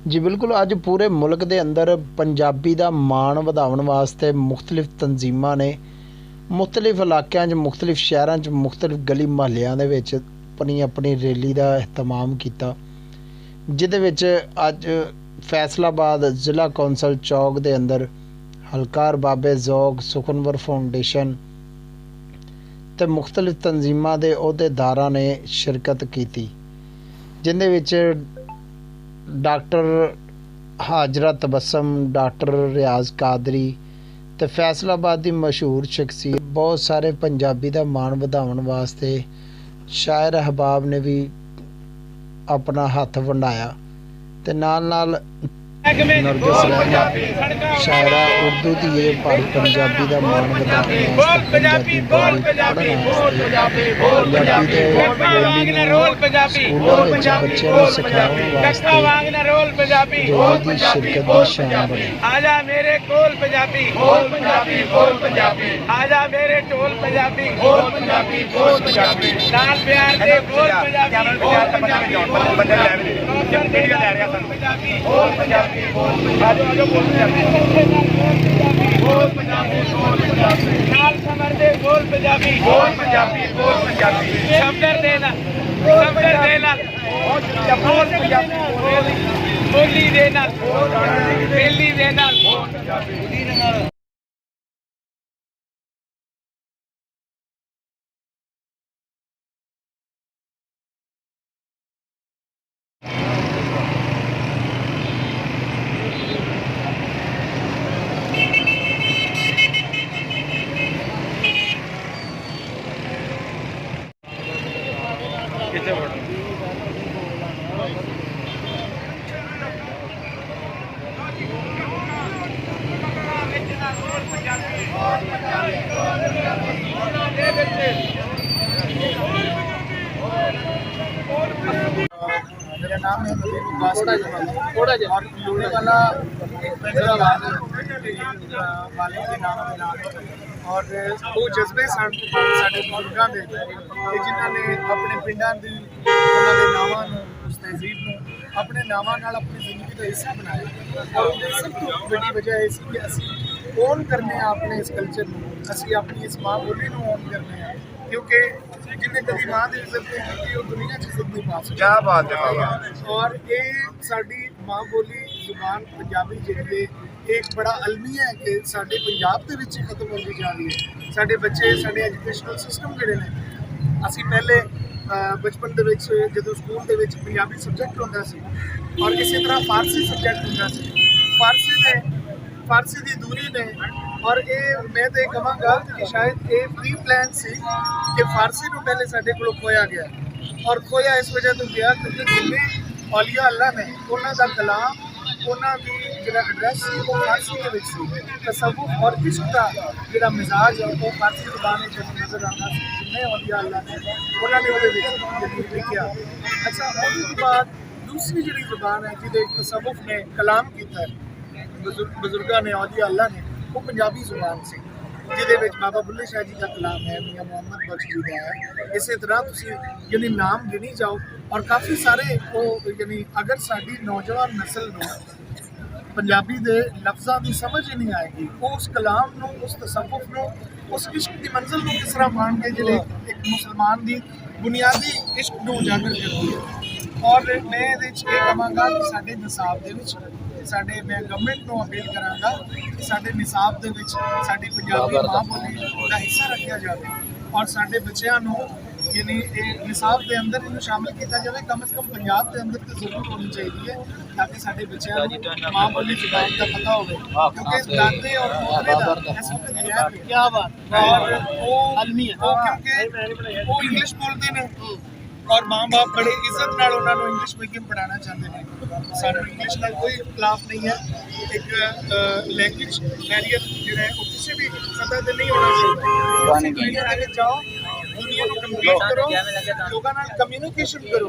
जी बिल्कुल, अज पूरे मुल्क के अंदर पंजाबी का मान वधाउण वास्ते मुख्तलिफ तंजीमां ने मुख्तलिफ इलाकों च मुख्तलिफ शहरों च मुख्तलिफ गली महल्लों के अपनी अपनी रैली का एहतमाम किया, जिहदे विच अज फैसलाबाद जिला कौंसल चौक के अंदर हलकार बाबे जौग सुखनवर फाउंडेशन ते मुख्तलिफ तंजीमां के अहुदेदारां ने शिरकत की, जिहदे विच डॉक्टर हाजरा तबस्सम, डॉक्टर रियाज कादरी ते फैसलाबाद की मशहूर शख्सियत बहुत सारे पंजाबी का मान वधाउण वास्ते शायर अहबाब ने भी अपना हथ वंडाया ते नाल नरगिस रहमान शायरा उर्दू दी पर पंजाबी का मान वधाउण वास्ते पंजाबी बोली पढ़न वास्ते पंजाबी दे बोली स्कूलों विच बच्चों नूं सिखाउण वास्ते रैली दी शिरकत दी शान बनी। आजा मेरे कोल पंजाबी बोल, पंजाबी बोल, पंजाबी आजा मेरे टोल पंजाबी बोल, पंजाबी बोल, पंजाबी नाल प्यार दे बोल पंजाबी बोल, पंजाबी बोल, पंजाबी बोल, पंजाबी आजो आजो बोल पंजाबी बोल, पंजाबी बोल, पंजाबी नाल समर दे बोल पंजाबी बोल, पंजाबी बोल, पंजाबी शब्दर दे ना बोल पंजाबी बोली दे ना बेली दे ना बोल पंजाबी। मेरा नाम है थोड़ा लोड़े वाला फैसलाबाद वाले के नाम के नाम और वो जज्बे साढ़े बुजुर्गों के जिन्हों ने अपने पिंडों की उन्होंने नावां उस तहजीब को अपने नावां नाल अपनी जिंदगी का हिस्सा बनाया और उसकी सब तो बड़ी वजह यह सी कि असी ओन करने अपने इस कल्चर में, असी अपनी इस माँ बोली को ओन करने, क्योंकि जिन्हें कभी माँ की इज्जत नहीं की वो दुनिया की इज्जत नहीं पा सकती। क्या बात है। और ये साडी माँ बोली जुबान पंजाबी जी एक बड़ा अलमिया है कि साडे पंजाब के विच खत्म होती जा रही है। साडे बच्चे साडे एजुकेशनल सिस्टम जिहड़े ने असी पहले बचपन के जो स्कूल के पंजाबी सबजैक्ट होंदा सी और इसी तरह फारसी सबजैक्ट होंदा सी, फारसी की दूरी ने और ये मैं तो कहांगा कि शायद ये प्री प्लान सी कि फारसी को पहले साडे कोलों खोया गया और खोया इस वजह तो गया क्योंकि जिन्हें औलिया अल्लाह ने उन्होंने कलाम उन्होंने जो एड्रैस सी वो फारसी के विच सी, तसव्वुफ और इश्क का जो मिजाज है वो फारसी जुबान नजर आता है जिन्हें औलिया अल्लाह ने उन्होंने लिखा। अच्छा उसके बाद दूसरी जी जुबान है जिसे तसव्वुफ ने कलाम किया बजुर्गों ने औलिया अल्लाह ने वो पंजाबी जुबान से जिहदे विच बाबा बुल्ले शाह जी का कलाम है, मियाँ मोहम्मद बख्श जी का है। इस तरह तुसीं यानी नाम गिनी जाओ और काफ़ी सारे वो यानी अगर साडी नौजवान नस्ल को पंजाबी दे लफ्ज़ां की समझ ही नहीं आएगी वो उस कलाम को उस तसव्वुफ को उस इश्क की मंजिल को किस तरह पाण के जिहड़े एक मुसलमान की बुनियादी इश्क को उजागर करती है। और मैं ये कहांगा कि साडे निसाब दे विच साडे मैं गवर्नमेंट को अपील करांगा कि साडे निसाब दे विच साडी पंजाबी माँ बोली का हिस्सा रखा जाए और साडे बच्चों को यानी निसाब के अंदर इन्हें शामिल किया जाए, कम से कम पंजाब के अंदर तो जरूर होनी चाहिए ताकि साडे बच्चों को माँ बोली जुबान का पता हो, क्योंकि दादे और पोतरे का इस वक्त क्या बात और वो क्योंकि वो इंग्लिश बोलते हैं और माँ बाप बड़े इज्जत नाल उन्होंने इंग्लिश मीडियम पढ़ाना चाहते हैं। सानू इंग्लिश नाल कोई खिलाफ नहीं है, एक लैंग्वेज बैरियर जो है वो किसी भी सतह पर नहीं होना चाहिए। दुनिया में जाओ, दुनिया को कम्पीट करो, लोगों नाल कम्युनिकेशन करो।